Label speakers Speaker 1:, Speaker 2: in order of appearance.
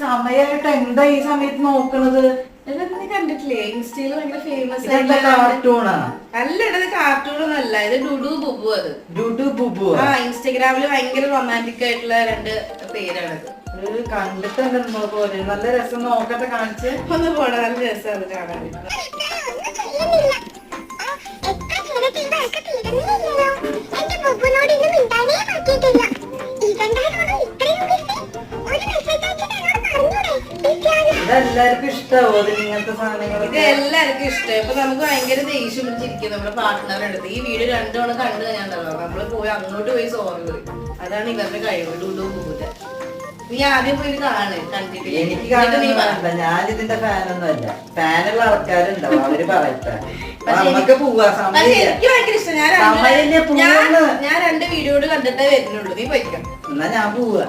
Speaker 1: സമയായിട്ട് എന്താ ഈ സമയത്ത് നോക്കണത്?
Speaker 2: നീ കണ്ടിട്ടില്ലേ ഇൻസ്റ്റയില് ഭയങ്കര ഫേമസ്
Speaker 1: കാർട്ടൂണാ?
Speaker 2: അല്ല ഇത് കാർട്ടൂണൊന്നും അല്ല, ഇത് ഡുഡു ബുബു. അത്
Speaker 1: ഡുഡു ബുബു.
Speaker 2: ആ ഇൻസ്റ്റഗ്രാമില് ഭയങ്കര റൊമാൻറ്റിക് ആയിട്ടുള്ള 2 പേരാണത്.
Speaker 1: കണ്ടിട്ട് പോലെ നല്ല രസം, നോക്കട്ടെ കാണിച്ച്.
Speaker 2: ഒന്ന് പോണ നല്ല രസമാണ് കാണാൻ.
Speaker 1: ഇതെല്ലാവർക്കും ഇഷ്ടാവോ ഇങ്ങനത്തെ സാധനങ്ങൾ?
Speaker 2: ഇത് എല്ലാവർക്കും ഇഷ്ടം. ഇപ്പൊ നമുക്ക് ഭയങ്കര ദേഷ്യം പിടിച്ചിരിക്കും നമ്മുടെ പാർട്ട്ണറിന്റെ അടുത്ത്. ഈ വീഡിയോ 2 തവണ കണ്ടു കഴിഞ്ഞാണ്ടല്ലോ നമ്മള് പോയി അങ്ങോട്ട് പോയി സോറി പറയും. അതാണ് ഇവരുടെ കഴിവ്. ഡുഡു ബുബുന്റെ നീ ആദ്യം പോയി കാണ്. കണ്ടിട്ട്
Speaker 1: എനിക്ക് കാണണ്ട, ഞാനിതിന്റെ ഫാനൊന്നും അല്ല. ഫാനുള്ള ആൾക്കാരുണ്ടാവും, അവര് പറയട്ടെ. നമുക്ക് പോവാ.
Speaker 2: എനിക്ക് ഭയങ്കര ഇഷ്ടം. ഞാൻ 2 വീഡിയോ കണ്ടിട്ടേ വരുന്നുള്ളൂ. നീ പോയിക്കാം.
Speaker 1: എന്നാ ഞാൻ പോവാ.